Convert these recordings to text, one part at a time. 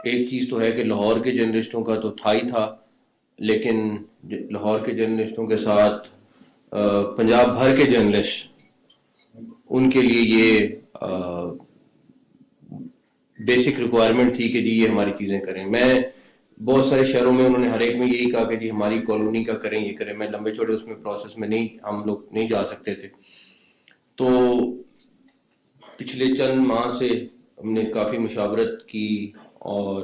ایک چیز تو ہے کہ لاہور کے جرنلسٹوں کا تو تھا ہی تھا، لیکن لاہور کے جرنلسٹوں کے ساتھ پنجاب بھر کے جرنلسٹ، ان کے لیے یہ بیسک ریکوائرمنٹ تھی کہ جی یہ ہماری چیزیں کریں. میں بہت سارے شہروں میں انہوں نے ہر ایک میں یہی کہا کہ جی ہماری کالونی کا کریں، یہ کریں. میں لمبے چوڑے اس میں پروسیس میں نہیں، ہم لوگ نہیں جا سکتے تھے. تو پچھلے چند ماہ سے ہم نے کافی مشاورت کی اور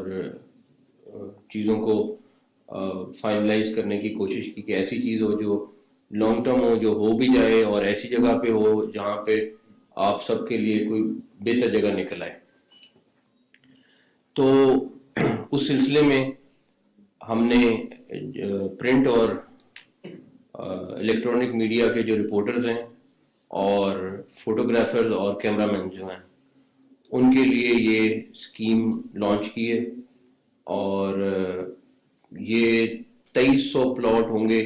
چیزوں کو فائنلائز کرنے کی کوشش کی کہ ایسی چیز ہو جو لانگ ٹرم ہو، جو ہو بھی جائے اور ایسی جگہ پہ ہو جہاں پہ آپ سب کے لیے کوئی بہتر جگہ نکل آئے. تو اس سلسلے میں ہم نے پرنٹ اور الیکٹرانک میڈیا کے جو رپورٹرز ہیں اور فوٹوگرافرز اور کیمرہ مین جو ہیں ان کے لیے یہ اسکیم لانچ کی ہے. اور یہ 2300 پلاٹ ہوں گے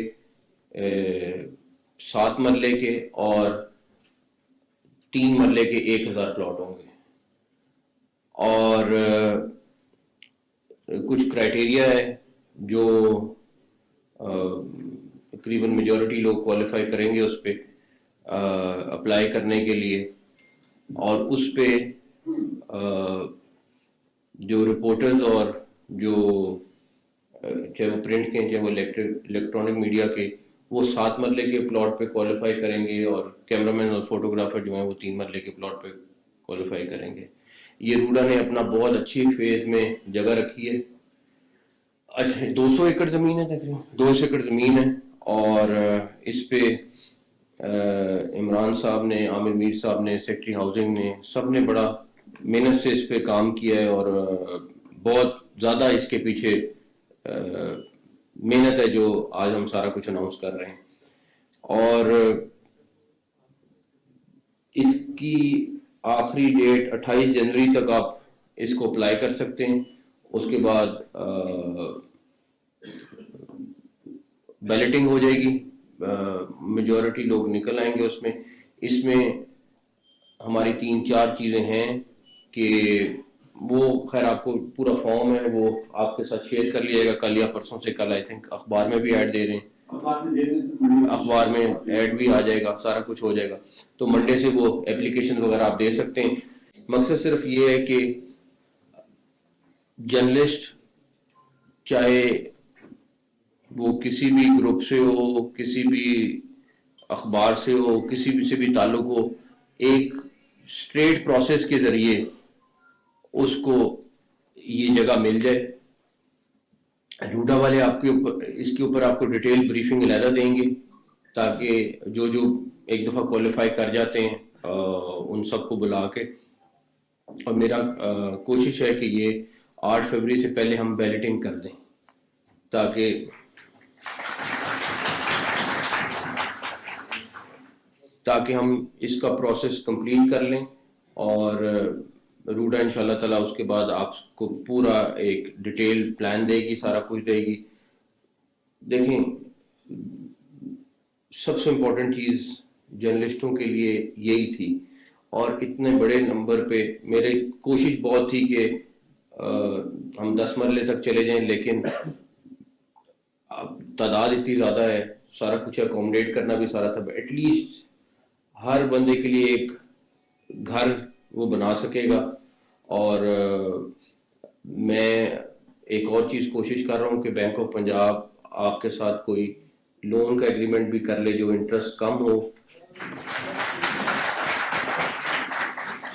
7 مرلے کے، اور 3 مرلے کے 1000 پلاٹ ہوں گے. اور کچھ کرائٹیریا ہے جو تقریباً میجورٹی لوگ کوالیفائی کریں گے اس پہ اپلائی کرنے کے لیے. اور اس پہ جو رپورٹرز اور جو چاہے وہ پرنٹ کے چاہے وہ الیکٹرانک میڈیا کے، وہ 7 مرلے کے پلاٹ پہ کوالیفائی کریں گے، اور کیمرہ مین اور فوٹوگرافر جو ہیں وہ 3 مرلے کے پلاٹ پہ کوالیفائی کریں گے. یہ روڈا نے اپنا بہت اچھی فیز میں جگہ رکھی ہے. اچھا 200 ایکڑ زمین ہے، تقریباً 200 ایکڑ زمین ہے. اور اس پہ عمران صاحب نے، عامر میر صاحب نے، سیکٹری ہاؤسنگ نے، سب نے بڑا محنت سے اس پہ کام کیا ہے. اور بہت زیادہ اس کے پیچھے محنت ہے جو آج ہم سارا کچھ اناؤنس کر رہے ہیں. اور اس کی آخری ڈیٹ 28 جنوری تک آپ اس کو اپلائی کر سکتے ہیں. اس کے بعد بیلٹنگ ہو جائے گی، میجورٹی لوگ نکل آئیں گے اس میں. اس میں ہماری 3-4 چیزیں ہیں کہ وہ خیر آپ کو پورا فارم ہے وہ آپ کے ساتھ شیئر کر لیے گا کل یا پرسوں سے. کل آئی تھنک اخبار میں بھی ایڈ دے رہے ہیں، اخبار میں ایڈ بھی آ جائے گا، سارا کچھ ہو جائے گا. تو منڈے سے وہ اپلیکیشن وغیرہ آپ دے سکتے ہیں. مقصد صرف یہ ہے کہ جرنلسٹ چاہے وہ کسی بھی گروپ سے ہو، کسی بھی اخبار سے ہو، کسی بھی سے بھی تعلق ہو، ایک اسٹریٹ پروسیس کے ذریعے اس کو یہ جگہ مل جائے. روڈا والے آپ کے اوپر اس کے اوپر آپ کو ڈیٹیل بریفنگ علیحدہ دیں گے تاکہ جو ایک دفعہ کوالیفائی کر جاتے ہیں ان سب کو بلا کے. اور میرا کوشش ہے کہ یہ 8 فروری سے پہلے ہم بیلٹنگ کر دیں تاکہ ہم اس کا پروسیس کمپلیٹ کر لیں. اور روڈا ان شاء اللہ تعالیٰ اس کے بعد آپ کو پورا ایک ڈیٹیل پلان دے گی، سارا کچھ دے گی. دیکھیں سب سے امپورٹنٹ چیز جرنلسٹوں کے لیے یہی تھی. اور اتنے بڑے نمبر پہ میری کوشش بہت تھی کہ ہم 10 مرلے تک چلے جائیں، لیکن اب تعداد اتنی زیادہ ہے، سارا کچھ اکوموڈیٹ کرنا بھی سارا تھا. ایٹ لیسٹ ہر بندے کے لیے ایک گھر وہ بنا سکے گا. اور میں ایک اور چیز کوشش کر رہا ہوں کہ بینک آف پنجاب آپ کے ساتھ کوئی لون کا ایگریمنٹ بھی کر لے جو انٹرسٹ کم ہو،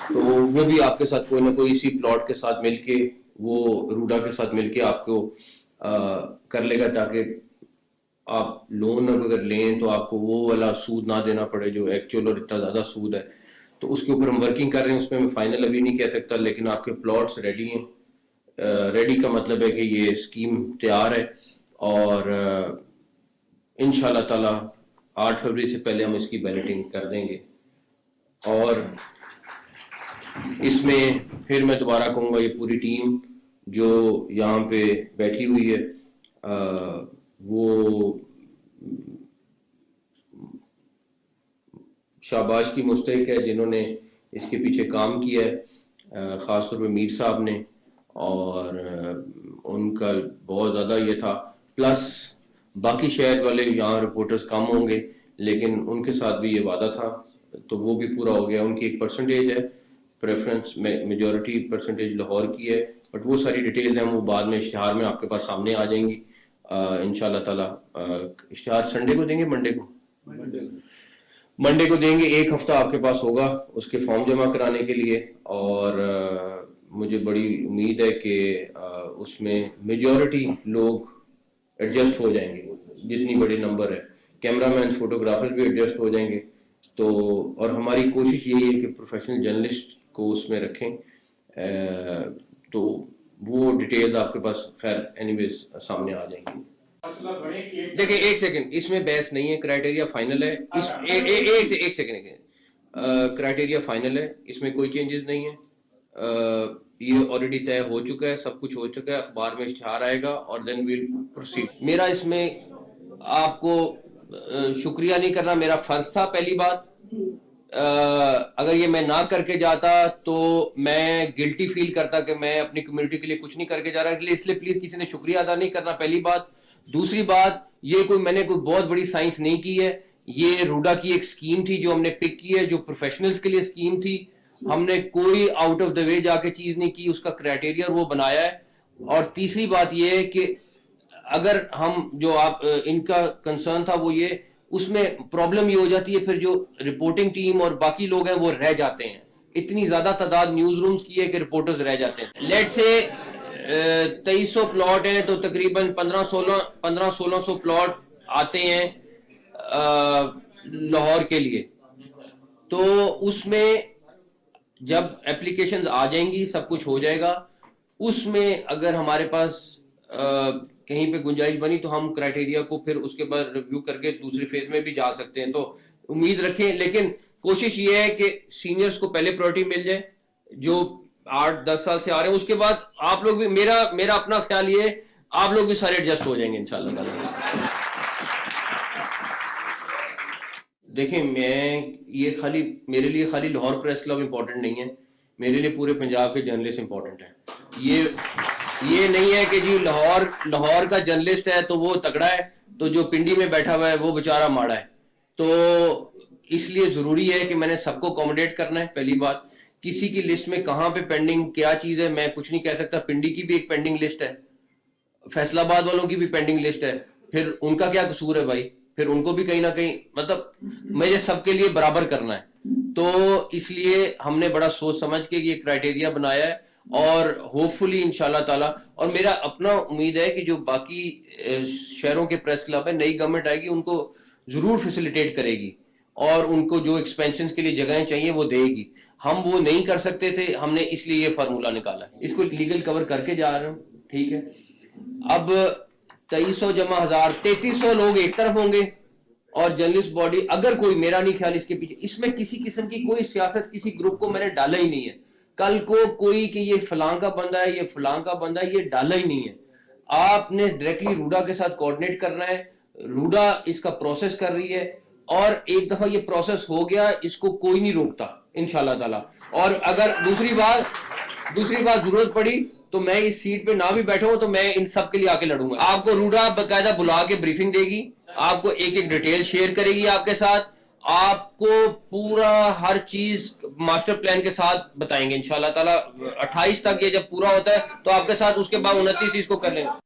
تو وہ بھی آپ کے ساتھ کوئی نہ کوئی اسی پلاٹ کے ساتھ مل کے، وہ روڈا کے ساتھ مل کے آپ کو کر لے گا تاکہ آپ لون اگر لیں تو آپ کو وہ والا سود نہ دینا پڑے جو ایکچوئل اور اتنا زیادہ سود ہے. تو اس کے اوپر ہم ورکنگ کر رہے ہیں. اس میں فائنل ابھی نہیں کہہ سکتا، لیکن آپ کے پلاٹس ریڈی ہیں. ریڈی کا مطلب ہے کہ یہ اسکیم تیار ہے، اور ان شاء اللہ تعالی 8 فروری سے پہلے ہم اس کی بیلٹنگ کر دیں گے. اور اس میں پھر میں دوبارہ کہوں گا یہ پوری ٹیم جو یہاں پہ بیٹھی ہوئی ہے وہ شاباش کی مستحق ہے جنہوں نے اس کے پیچھے کام کیا ہے، خاص طور پہ میر صاحب نے اور ان کا بہت زیادہ یہ تھا، پلس باقی شہر والے یہاں رپورٹرز کم ہوں گے لیکن ان کے ساتھ بھی یہ وعدہ تھا تو وہ بھی پورا ہو گیا. ان کی ایک پرسنٹیج ہے پریفرنس، میجورٹی پرسنٹیج لاہور کی ہے، بٹ وہ ساری ڈیٹیلز ہیں وہ بعد میں اشتہار میں آپ کے پاس سامنے آ جائیں گی انشاءاللہ تعالیٰ. اشتہار سنڈے کو دیں گے، منڈے کو دیں گے. ایک ہفتہ آپ کے پاس ہوگا اس کے فارم جمع کرانے کے لیے، اور مجھے بڑی امید ہے کہ اس میں میجورٹی لوگ ایڈجسٹ ہو جائیں گے، جتنی بڑی نمبر ہے. کیمرہ مین فوٹوگرافر بھی ایڈجسٹ ہو جائیں گے. تو اور ہماری کوشش یہی ہے کہ پروفیشنل جرنلسٹ کو اس میں رکھیں. تو وہ ڈیٹیلز آپ کے پاس خیر اینی ویز سامنے آ جائیں گی. دیکھیں ایک سیکنڈ، اس میں بحث نہیں ہے، کرائٹیریا فائنل ہے. ایک سیکنڈ، کرائٹیریا فائنل ہے، اس میں کوئی چینجز نہیں ہے. یہ آلریڈی طے ہو چکا ہے، سب کچھ ہو چکا ہے، اخبار میں اشتہار آئے گا اور دین ویل پروسیڈ. میرا اس میں آپ کو شکریہ نہیں کرنا میرا فرض تھا. پہلی بات، اگر یہ میں نہ کر کے جاتا تو میں گلٹی فیل کرتا کہ میں اپنی کمیونٹی کے لیے کچھ نہیں کر کے جا رہا، اس لیے پلیز کسی نے شکریہ ادا نہیں کرنا، پہلی بات. دوسری بات، یہ میں نے کوئی بہت بڑی سائنس نہیں کی ہے، یہ روڈا کی ایک سکیم تھی جو ہم نے پک کی ہے، جو پروفیشنلز کے لیے سکیم تھی. ہم نے کوئی آؤٹ آف دا وے جا کے چیز نہیں کی، اس کا کرائٹیریا وہ بنایا ہے. اور تیسری بات یہ ہے کہ اگر ہم جو آپ ان کا کنسرن تھا وہ یہ، اس میں پرابلم یہ ہو جاتی ہے پھر جو رپورٹنگ ٹیم اور باقی لوگ ہیں وہ رہ جاتے ہیں. اتنی زیادہ تعداد نیوز رومز کی ہے کہ رپورٹرز رہ جاتے ہیں. لیٹ سے 2300 پلاٹ ہیں تو تقریباً 1500-1600 پلاٹ آتے ہیں لاہور کے لیے. تو اس میں جب اپلیکیشنز آ جائیں گی سب کچھ ہو جائے گا. اس میں اگر ہمارے پاس کہیں پہ گنجائش بنی تو ہم کرائٹیریا کو پھر اس کے بعد ریویو کر کے دوسری فیز میں بھی جا سکتے ہیں. تو امید رکھیں، لیکن کوشش یہ ہے کہ سینئرز کو پہلے پرائرٹی مل جائے جو 8-10 سال سے آ رہے ہیں. اس کے بعد آپ لوگ بھی، میرا اپنا خیال یہ ہے آپ لوگ بھی سارے ایڈجسٹ ہو جائیں گے انشاءاللہ تعالی. دیکھیں یہ خالی میرے لیے خالی لاہور پریس کلب امپورٹنٹ نہیں ہے، میرے لیے پورے پنجاب کے جرنلسٹ امپورٹنٹ ہیں. یہ نہیں ہے کہ جی لاہور کا جرنلسٹ ہے تو وہ تگڑا ہے تو جو پنڈی میں بیٹھا ہوا ہے وہ بیچارہ ماڑا ہے. تو اس لیے ضروری ہے کہ میں نے سب کو اکوموڈیٹ کرنا ہے. پہلی بات، کسی کی لسٹ میں کہاں پہ پینڈنگ کیا چیز ہے میں کچھ نہیں کہہ سکتا. پنڈی کی بھی ایک پینڈنگ لسٹ ہے، فیصل آباد والوں کی بھی پینڈنگ لسٹ ہے، پھر ان کا کیا قصور ہے بھائی، پھر ان کو بھی کہیں نہ کہیں مطلب مجھے سب کے لیے برابر کرنا ہے. تو اس لیے ہم نے بڑا سوچ سمجھ کے یہ کرائٹیریا بنایا ہے اور ہوپ فلی انشاءاللہ تعالی. اور میرا اپنا امید ہے کہ جو باقی شہروں کے پریس کلب ہیں، نئی گورنمنٹ آئے گی ان کو ضرور فیسیلیٹیٹ کرے گی اور ان کو جو ایکسپینشنز کے لیے جگہیں چاہیے وہ دے گی. ہم وہ نہیں کر سکتے تھے، ہم نے اس لیے یہ فارمولا نکالا ہے. اس کو لیگل کور کر کے جا رہے ہوں، ٹھیک ہے. اب 2300 جمع 1000، 3300 لوگ ایک طرف ہوں گے اور جرنلسٹ باڈی. اگر کوئی، میرا نہیں خیال اس کے پیچھے اس میں کسی قسم کی کوئی سیاست کسی گروپ کو میں نے ڈالا ہی نہیں ہے. کل کو کوئی کہ یہ فلاں کا بندہ ہے، یہ فلاں کا بندہ ہے، یہ ڈالا ہی نہیں ہے. آپ نے ڈائریکٹلی روڈا کے ساتھ کوآرڈینیٹ کرنا ہے. روڈا اس کا پروسیس کر رہی ہے اور ایک دفعہ یہ پروسیس ہو گیا اس کو کوئی نہیں روکتا انشاءاللہ تعالی. اور اگر دوسری بات ضرورت پڑی تو میں اس سیٹ پہ نہ بھی بیٹھا ہوں تو میں ان سب کے لیے آ کے لڑوں گا. آپ کو روڈا باقاعدہ بلا کے بریفنگ دے گی، آپ کو ایک ایک ڈیٹیل شیئر کرے گی آپ کے ساتھ، آپ کو پورا ہر چیز ماسٹر پلان کے ساتھ بتائیں گے انشاءاللہ تعالی. 28 تک یہ جب پورا ہوتا ہے تو آپ کے ساتھ اس کے بعد 29 چیز کو کر لیں گے.